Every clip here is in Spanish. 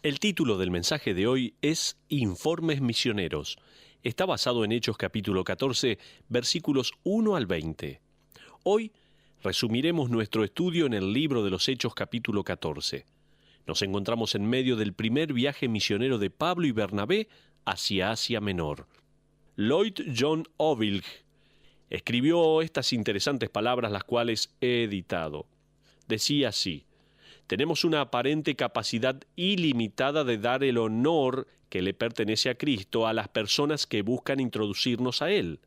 El título del mensaje de hoy es Informes Misioneros. Está basado en Hechos capítulo 14, versículos 1 al 20. Hoy resumiremos nuestro estudio en el libro de los Hechos capítulo 14. Nos encontramos en medio del primer viaje misionero de Pablo y Bernabé hacia Asia Menor. Lloyd John Oville escribió estas interesantes palabras, las cuales he editado. Decía así: tenemos una aparente capacidad ilimitada de dar el honor que le pertenece a Cristo a las personas que buscan introducirnos a Él.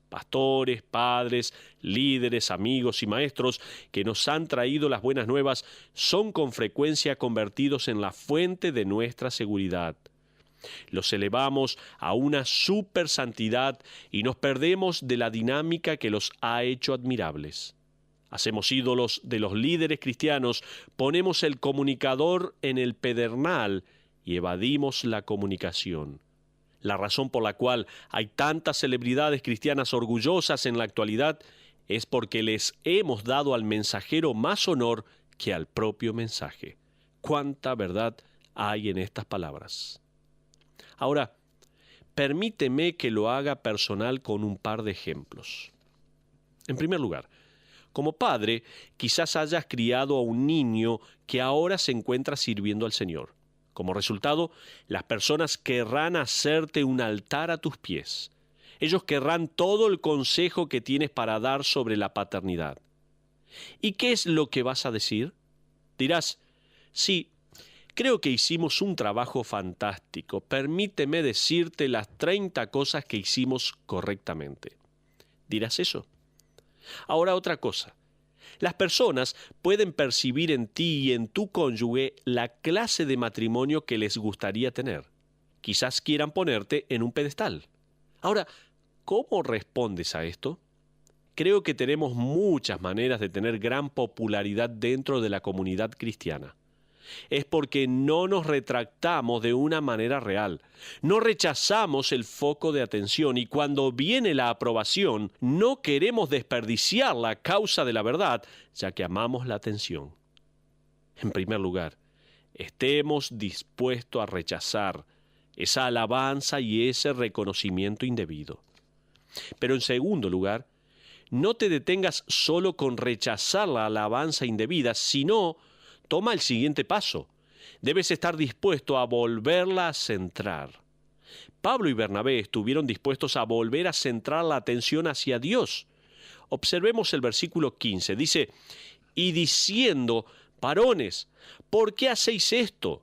Pastores, padres, líderes, amigos y maestros que nos han traído las buenas nuevas son con frecuencia convertidos en la fuente de nuestra seguridad. Los elevamos a una super santidad y nos perdemos de la dinámica que los ha hecho admirables. Hacemos ídolos de los líderes cristianos, ponemos el comunicador en el pedernal y evadimos la comunicación. La razón por la cual hay tantas celebridades cristianas orgullosas en la actualidad es porque les hemos dado al mensajero más honor que al propio mensaje. ¿Cuánta verdad hay en estas palabras? Ahora, permíteme que lo haga personal con un par de ejemplos. En primer lugar, como padre, quizás hayas criado a un niño que ahora se encuentra sirviendo al Señor. Como resultado, las personas querrán hacerte un altar a tus pies. Ellos querrán todo el consejo que tienes para dar sobre la paternidad. ¿Y qué es lo que vas a decir? Dirás: sí, creo que hicimos un trabajo fantástico. Permíteme decirte las 30 cosas que hicimos correctamente. ¿Dirás eso? Ahora otra cosa. Las personas pueden percibir en ti y en tu cónyuge la clase de matrimonio que les gustaría tener. Quizás quieran ponerte en un pedestal. Ahora, ¿cómo respondes a esto? Creo que tenemos muchas maneras de tener gran popularidad dentro de la comunidad cristiana. Es porque no nos retractamos de una manera real. No rechazamos el foco de atención y cuando viene la aprobación, no queremos desperdiciar la causa de la verdad, ya que amamos la atención. En primer lugar, estemos dispuestos a rechazar esa alabanza y ese reconocimiento indebido. Pero en segundo lugar, no te detengas solo con rechazar la alabanza indebida, sino toma el siguiente paso. Debes estar dispuesto a volverla a centrar. Pablo y Bernabé estuvieron dispuestos a volver a centrar la atención hacia Dios. Observemos el versículo 15. Dice: y diciendo: varones, ¿por qué hacéis esto?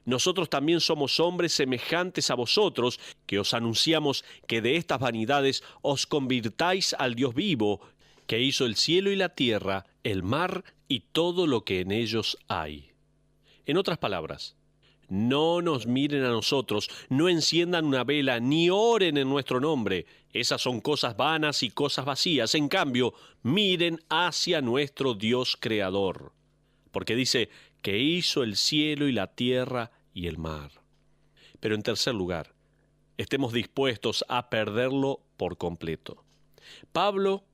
Nosotros también somos hombres semejantes a vosotros, que os anunciamos que de estas vanidades os convirtáis al Dios vivo, que hizo el cielo y la tierra, el mar y todo lo que en ellos hay. En otras palabras, no nos miren a nosotros, no enciendan una vela, ni oren en nuestro nombre. Esas son cosas vanas y cosas vacías. En cambio, miren hacia nuestro Dios Creador. Porque dice que hizo el cielo y la tierra y el mar. Pero en tercer lugar, estemos dispuestos a perderlo por completo. Pablo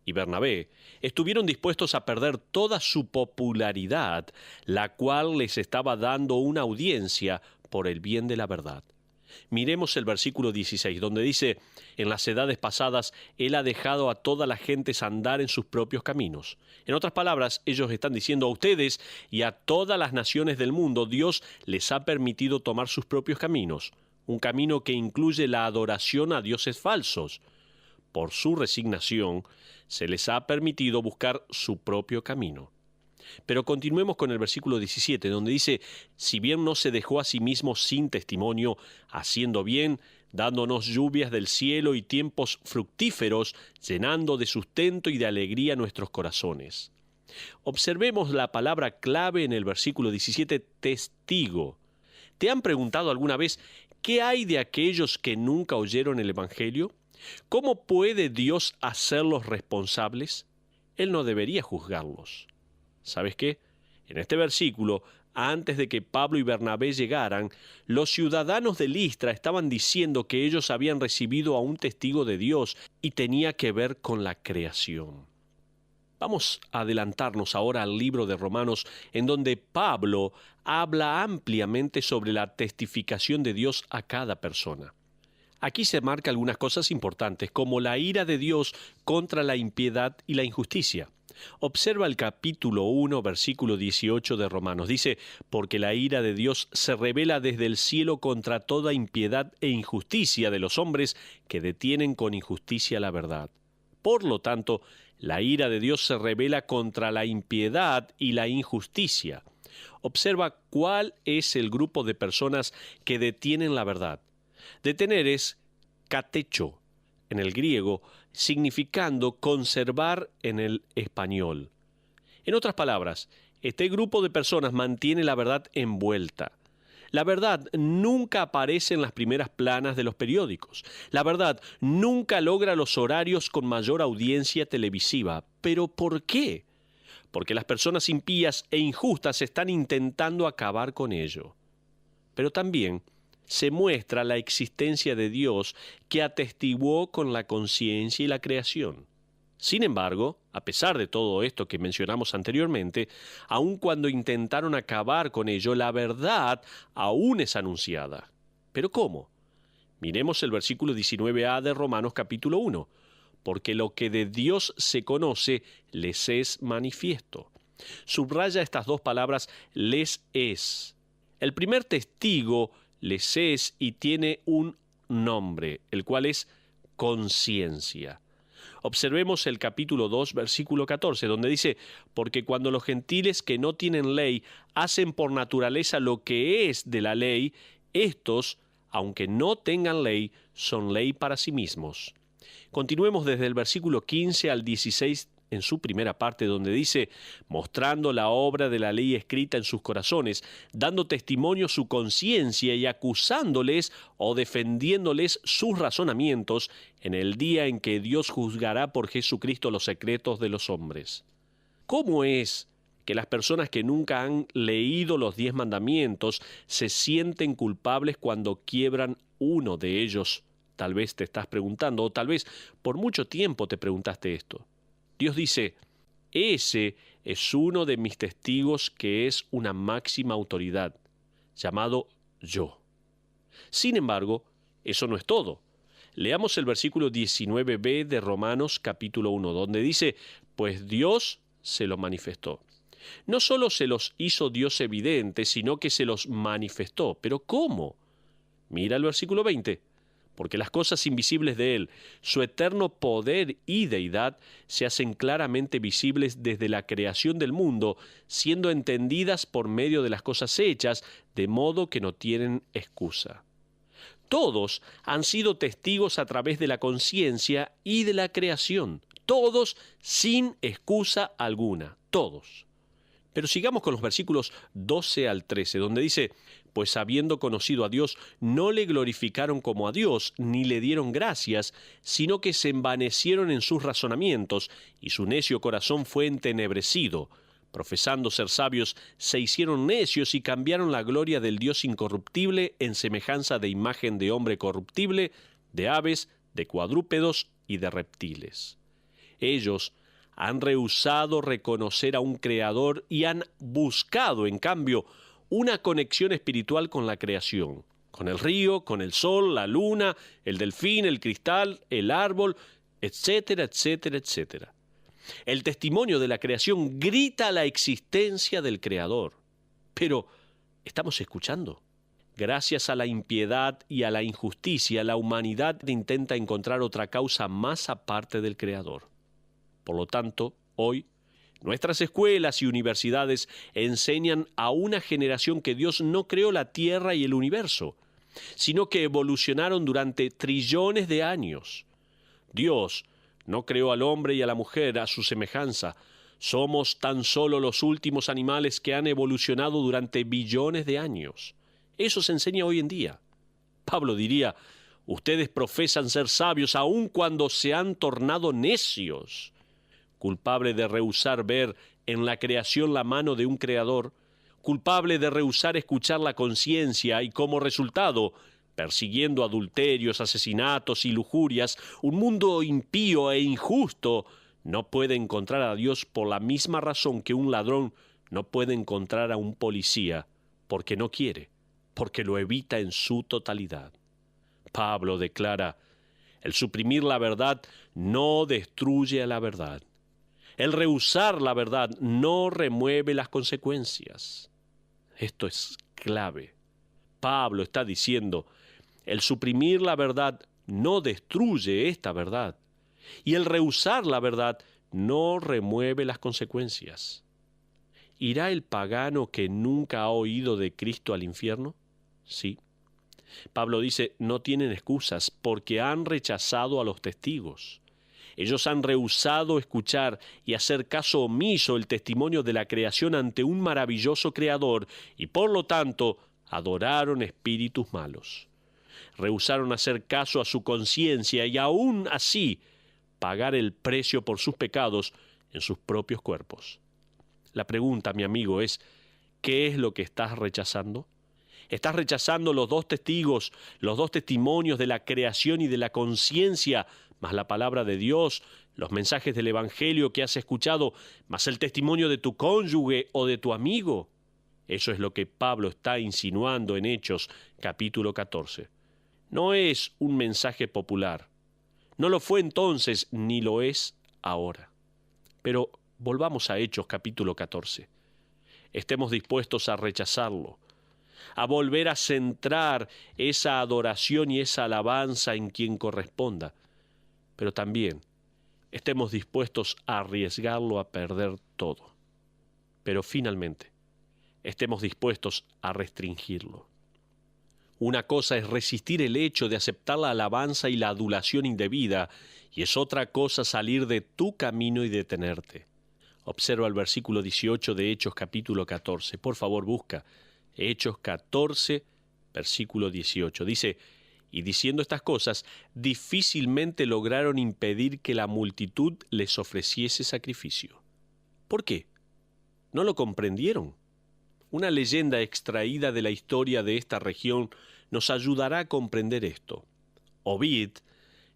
y Bernabé estuvieron dispuestos a perder toda su popularidad, la cual les estaba dando una audiencia por el bien de la verdad. Miremos el versículo 16, donde dice: en las edades pasadas Él ha dejado a todas las gentes andar en sus propios caminos. En otras palabras, ellos están diciendo a ustedes y a todas las naciones del mundo, Dios les ha permitido tomar sus propios caminos, un camino que incluye la adoración a dioses falsos. Por su resignación, se les ha permitido buscar su propio camino. Pero continuemos con el versículo 17, donde dice: si bien no se dejó a sí mismo sin testimonio, haciendo bien, dándonos lluvias del cielo y tiempos fructíferos, llenando de sustento y de alegría nuestros corazones. Observemos la palabra clave en el versículo 17, testigo. ¿Te han preguntado alguna vez qué hay de aquellos que nunca oyeron el Evangelio? ¿Cómo puede Dios hacerlos responsables? Él no debería juzgarlos. ¿Sabes qué? En este versículo, antes de que Pablo y Bernabé llegaran, los ciudadanos de Listra estaban diciendo que ellos habían recibido a un testigo de Dios y tenía que ver con la creación. Vamos a adelantarnos ahora al libro de Romanos, en donde Pablo habla ampliamente sobre la testificación de Dios a cada persona. Aquí se marcan algunas cosas importantes, como la ira de Dios contra la impiedad y la injusticia. Observa el capítulo 1, versículo 18 de Romanos. Dice, porque la ira de Dios se revela desde el cielo contra toda impiedad e injusticia de los hombres que detienen con injusticia la verdad. Por lo tanto, la ira de Dios se revela contra la impiedad y la injusticia. Observa cuál es el grupo de personas que detienen la verdad. Detener es katecho en el griego, significando conservar en el español. En otras palabras, este grupo de personas mantiene la verdad envuelta. La verdad nunca aparece en las primeras planas de los periódicos. La verdad nunca logra los horarios con mayor audiencia televisiva. ¿Pero por qué? Porque las personas impías e injustas están intentando acabar con ello. Pero también se muestra la existencia de Dios que atestiguó con la conciencia y la creación. Sin embargo, a pesar de todo esto que mencionamos anteriormente, aun cuando intentaron acabar con ello, la verdad aún es anunciada. ¿Pero cómo? Miremos el versículo 19a de Romanos capítulo 1. Porque lo que de Dios se conoce, les es manifiesto. Subraya estas dos palabras, les es. El primer testigo les es y tiene un nombre, el cual es conciencia. Observemos el capítulo 2, versículo 14, donde dice, porque cuando los gentiles que no tienen ley hacen por naturaleza lo que es de la ley, estos, aunque no tengan ley, son ley para sí mismos. Continuemos desde el versículo 15 al 16 en su primera parte, donde dice, mostrando la obra de la ley escrita en sus corazones, dando testimonio su conciencia y acusándoles o defendiéndoles sus razonamientos en el día en que Dios juzgará por Jesucristo los secretos de los hombres. ¿Cómo es que las personas que nunca han leído los 10 mandamientos se sienten culpables cuando quiebran uno de ellos? Tal vez te estás preguntando, o tal vez por mucho tiempo te preguntaste esto. Dios dice, ese es uno de mis testigos que es una máxima autoridad, llamado yo. Sin embargo, eso no es todo. Leamos el versículo 19b de Romanos capítulo 1, donde dice, pues Dios se lo manifestó. No solo se los hizo Dios evidente, sino que se los manifestó. ¿Pero cómo? Mira el versículo 20. Porque las cosas invisibles de Él, su eterno poder y deidad, se hacen claramente visibles desde la creación del mundo, siendo entendidas por medio de las cosas hechas, de modo que no tienen excusa. Todos han sido testigos a través de la conciencia y de la creación, todos sin excusa alguna, todos. Pero sigamos con los versículos 12 al 13, donde dice, pues habiendo conocido a Dios, no le glorificaron como a Dios, ni le dieron gracias, sino que se envanecieron en sus razonamientos, y su necio corazón fue entenebrecido. Profesando ser sabios, se hicieron necios y cambiaron la gloria del Dios incorruptible en semejanza de imagen de hombre corruptible, de aves, de cuadrúpedos y de reptiles. Ellos han rehusado reconocer a un Creador y han buscado, en cambio, una conexión espiritual con la creación, con el río, con el sol, la luna, el delfín, el cristal, el árbol, etcétera, etcétera, etcétera. El testimonio de la creación grita la existencia del Creador. Pero, ¿estamos escuchando? Gracias a la impiedad y a la injusticia, la humanidad intenta encontrar otra causa más aparte del Creador. Por lo tanto, hoy, nuestras escuelas y universidades enseñan a una generación que Dios no creó la tierra y el universo, sino que evolucionaron durante trillones de años. Dios no creó al hombre y a la mujer a su semejanza. Somos tan solo los últimos animales que han evolucionado durante billones de años. Eso se enseña hoy en día. Pablo diría, ustedes profesan ser sabios aun cuando se han tornado necios. Culpable de rehusar ver en la creación la mano de un creador, culpable de rehusar escuchar la conciencia y como resultado, persiguiendo adulterios, asesinatos y lujurias, un mundo impío e injusto, no puede encontrar a Dios por la misma razón que un ladrón no puede encontrar a un policía, porque no quiere, porque lo evita en su totalidad. Pablo declara: el suprimir la verdad no destruye a la verdad. El rehusar la verdad no remueve las consecuencias. Esto es clave. Pablo está diciendo: el suprimir la verdad no destruye esta verdad, y el rehusar la verdad no remueve las consecuencias. ¿Irá el pagano que nunca ha oído de Cristo al infierno? Sí. Pablo dice: no tienen excusas porque han rechazado a los testigos. Ellos han rehusado escuchar y hacer caso omiso el testimonio de la creación ante un maravilloso Creador y por lo tanto adoraron espíritus malos. Rehusaron hacer caso a su conciencia y aún así pagar el precio por sus pecados en sus propios cuerpos. La pregunta, mi amigo, es: ¿qué es lo que estás rechazando? ¿Estás rechazando los dos testigos, los dos testimonios de la creación y de la conciencia, más la palabra de Dios, los mensajes del Evangelio que has escuchado, más el testimonio de tu cónyuge o de tu amigo? Eso es lo que Pablo está insinuando en Hechos, capítulo 14. No es un mensaje popular. No lo fue entonces, ni lo es ahora. Pero volvamos a Hechos, capítulo 14. Estemos dispuestos a rechazarlo, a volver a centrar esa adoración y esa alabanza en quien corresponda, pero también estemos dispuestos a arriesgarlo a perder todo. Pero finalmente, estemos dispuestos a restringirlo. Una cosa es resistir el hecho de aceptar la alabanza y la adulación indebida, y es otra cosa salir de tu camino y detenerte. Observa el versículo 18 de Hechos capítulo 14. Por favor, busca Hechos 14, versículo 18. Dice: y diciendo estas cosas, difícilmente lograron impedir que la multitud les ofreciese sacrificio. ¿Por qué? ¿No lo comprendieron? Una leyenda extraída de la historia de esta región nos ayudará a comprender esto. Ovid,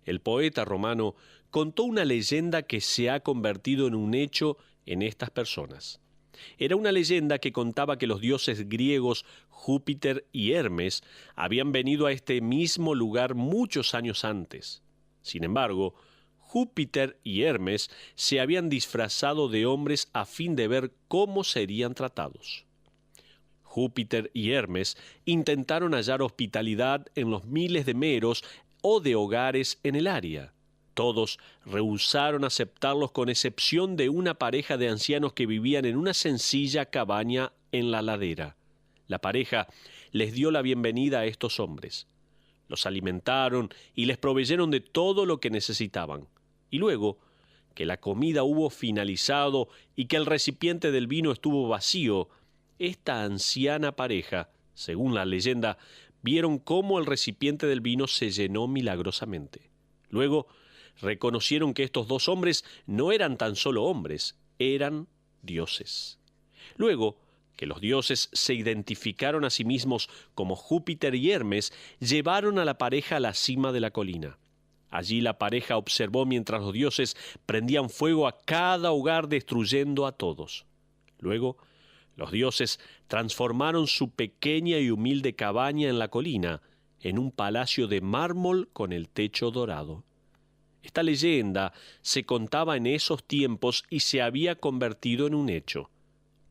el poeta romano, contó una leyenda que se ha convertido en un hecho en estas personas. Era una leyenda que contaba que los dioses griegos Júpiter y Hermes habían venido a este mismo lugar muchos años antes. Sin embargo, Júpiter y Hermes se habían disfrazado de hombres a fin de ver cómo serían tratados. Júpiter y Hermes intentaron hallar hospitalidad en los miles de meros o de hogares en el área. Todos rehusaron aceptarlos con excepción de una pareja de ancianos que vivían en una sencilla cabaña en la ladera. La pareja les dio la bienvenida a estos hombres. Los alimentaron y les proveyeron de todo lo que necesitaban. Y luego, que la comida hubo finalizado y que el recipiente del vino estuvo vacío, esta anciana pareja, según la leyenda, vieron cómo el recipiente del vino se llenó milagrosamente. Luego, reconocieron que estos dos hombres no eran tan solo hombres, eran dioses. Luego, que los dioses se identificaron a sí mismos como Júpiter y Hermes, llevaron a la pareja a la cima de la colina. Allí la pareja observó mientras los dioses prendían fuego a cada hogar, destruyendo a todos. Luego, los dioses transformaron su pequeña y humilde cabaña en la colina en un palacio de mármol con el techo dorado. Esta leyenda se contaba en esos tiempos y se había convertido en un hecho.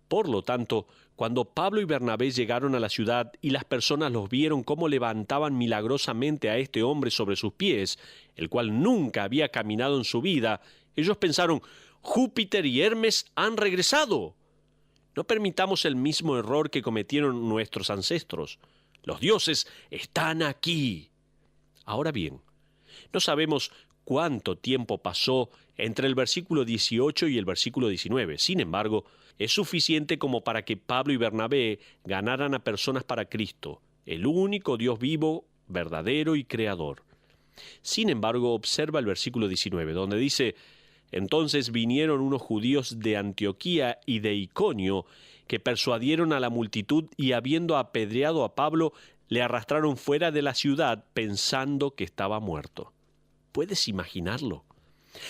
Por lo tanto, cuando Pablo y Bernabé llegaron a la ciudad y las personas los vieron cómo levantaban milagrosamente a este hombre sobre sus pies, el cual nunca había caminado en su vida, ellos pensaron: Júpiter y Hermes han regresado. No permitamos el mismo error que cometieron nuestros ancestros. Los dioses están aquí. Ahora bien, no sabemos cuánto tiempo pasó entre el versículo 18 y el versículo 19. Sin embargo, es suficiente como para que Pablo y Bernabé ganaran a personas para Cristo, el único Dios vivo, verdadero y creador. Sin embargo, observa el versículo 19, donde dice: entonces vinieron unos judíos de Antioquía y de Iconio, que persuadieron a la multitud y, habiendo apedreado a Pablo, le arrastraron fuera de la ciudad pensando que estaba muerto. ¿Puedes imaginarlo?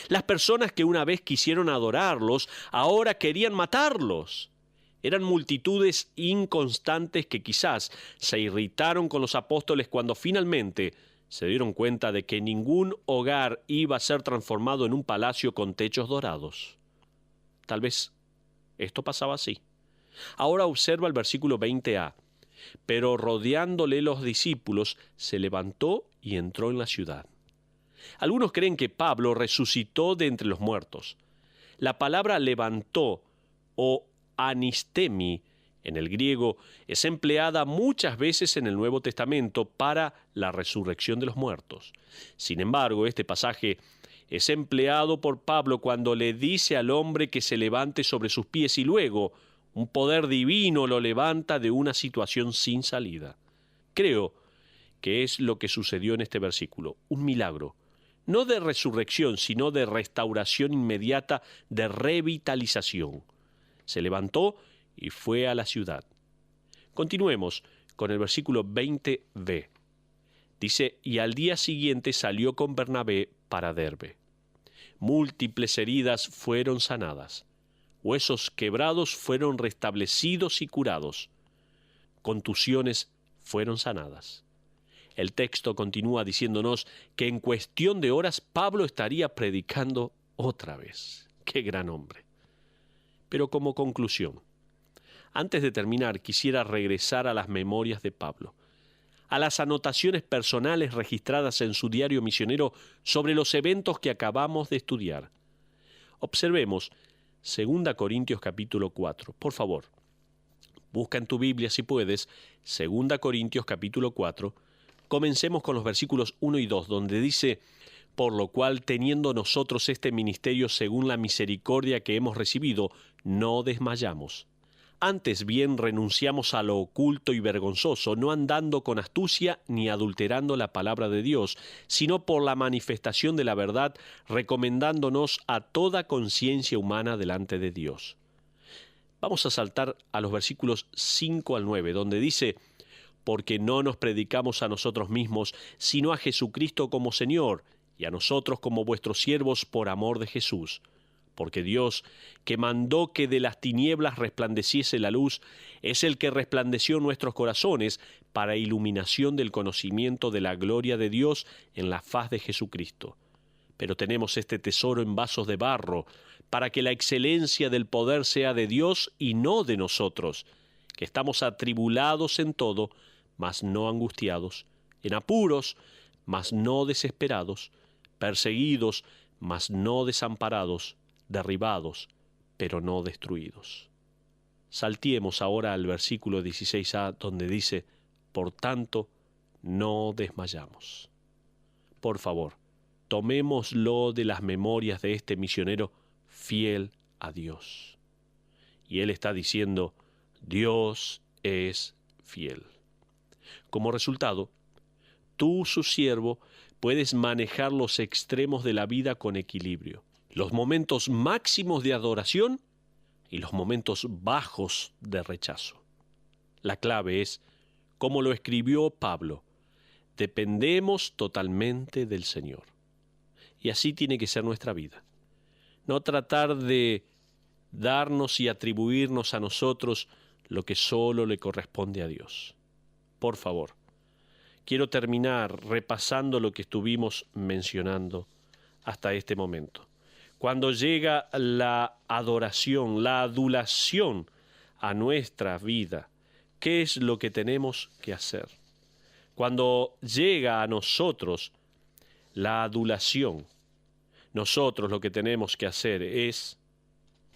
Las personas que una vez quisieron adorarlos, ahora querían matarlos. Eran multitudes inconstantes que quizás se irritaron con los apóstoles cuando finalmente se dieron cuenta de que ningún hogar iba a ser transformado en un palacio con techos dorados. Tal vez esto pasaba así. Ahora observa el versículo 20a. Pero rodeándole los discípulos, se levantó y entró en la ciudad. Algunos creen que Pablo resucitó de entre los muertos. La palabra levantó o anistemi en el griego es empleada muchas veces en el Nuevo Testamento para la resurrección de los muertos. Sin embargo, este pasaje es empleado por Pablo cuando le dice al hombre que se levante sobre sus pies y luego un poder divino lo levanta de una situación sin salida. Creo que es lo que sucedió en este versículo, un milagro. No de resurrección, sino de restauración inmediata, de revitalización. Se levantó y fue a la ciudad. Continuemos con el versículo 20b. Dice, y al día siguiente salió con Bernabé para Derbe. Múltiples heridas fueron sanadas. Huesos quebrados fueron restablecidos y curados. Contusiones fueron sanadas. El texto continúa diciéndonos que en cuestión de horas Pablo estaría predicando otra vez. ¡Qué gran hombre! Pero como conclusión, antes de terminar quisiera regresar a las memorias de Pablo, a las anotaciones personales registradas en su diario misionero sobre los eventos que acabamos de estudiar. Observemos 2 Corintios capítulo 4. Por favor, busca en tu Biblia si puedes, 2 Corintios capítulo 4. Comencemos con los versículos 1 y 2, donde dice, por lo cual, teniendo nosotros este ministerio según la misericordia que hemos recibido, no desmayamos. Antes bien renunciamos a lo oculto y vergonzoso, no andando con astucia ni adulterando la palabra de Dios, sino por la manifestación de la verdad, recomendándonos a toda conciencia humana delante de Dios. Vamos a saltar a los versículos 5 al 9, donde dice, porque no nos predicamos a nosotros mismos, sino a Jesucristo como Señor, y a nosotros como vuestros siervos por amor de Jesús. Porque Dios, que mandó que de las tinieblas resplandeciese la luz, es el que resplandeció en nuestros corazones para iluminación del conocimiento de la gloria de Dios en la faz de Jesucristo. Pero tenemos este tesoro en vasos de barro, para que la excelencia del poder sea de Dios y no de nosotros, que estamos atribulados en todo, mas no angustiados, en apuros, mas no desesperados, perseguidos, mas no desamparados, derribados, pero no destruidos. Saltiemos ahora al versículo 16a, donde dice, por tanto, no desmayamos. Por favor, tomémoslo de las memorias de este misionero fiel a Dios. Y él está diciendo, Dios es fiel. Como resultado, tú, su siervo, puedes manejar los extremos de la vida con equilibrio, los momentos máximos de adoración y los momentos bajos de rechazo. La clave es, como lo escribió Pablo, dependemos totalmente del Señor. Y así tiene que ser nuestra vida. No tratar de darnos y atribuirnos a nosotros lo que solo le corresponde a Dios. Por favor, quiero terminar repasando lo que estuvimos mencionando hasta este momento. Cuando llega la adoración, la adulación a nuestra vida, ¿qué es lo que tenemos que hacer? Cuando llega a nosotros la adulación, nosotros lo que tenemos que hacer es,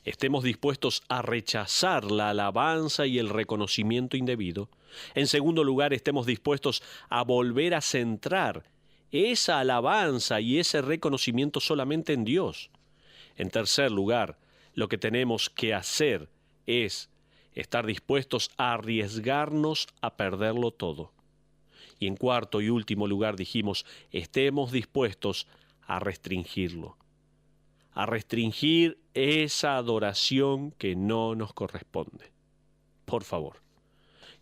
estemos dispuestos a rechazar la alabanza y el reconocimiento indebido. En segundo lugar, estemos dispuestos a volver a centrar esa alabanza y ese reconocimiento solamente en Dios. En tercer lugar, lo que tenemos que hacer es estar dispuestos a arriesgarnos a perderlo todo. Y en cuarto y último lugar dijimos, estemos dispuestos a restringirlo, a restringir esa adoración que no nos corresponde. Por favor,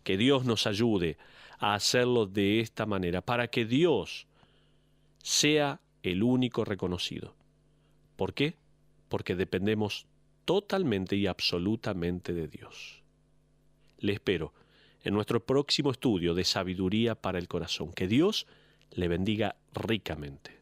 que Dios nos ayude a hacerlo de esta manera, para que Dios sea el único reconocido. ¿Por qué? Porque dependemos totalmente y absolutamente de Dios. Le espero en nuestro próximo estudio de Sabiduría para el Corazón. Que Dios le bendiga ricamente.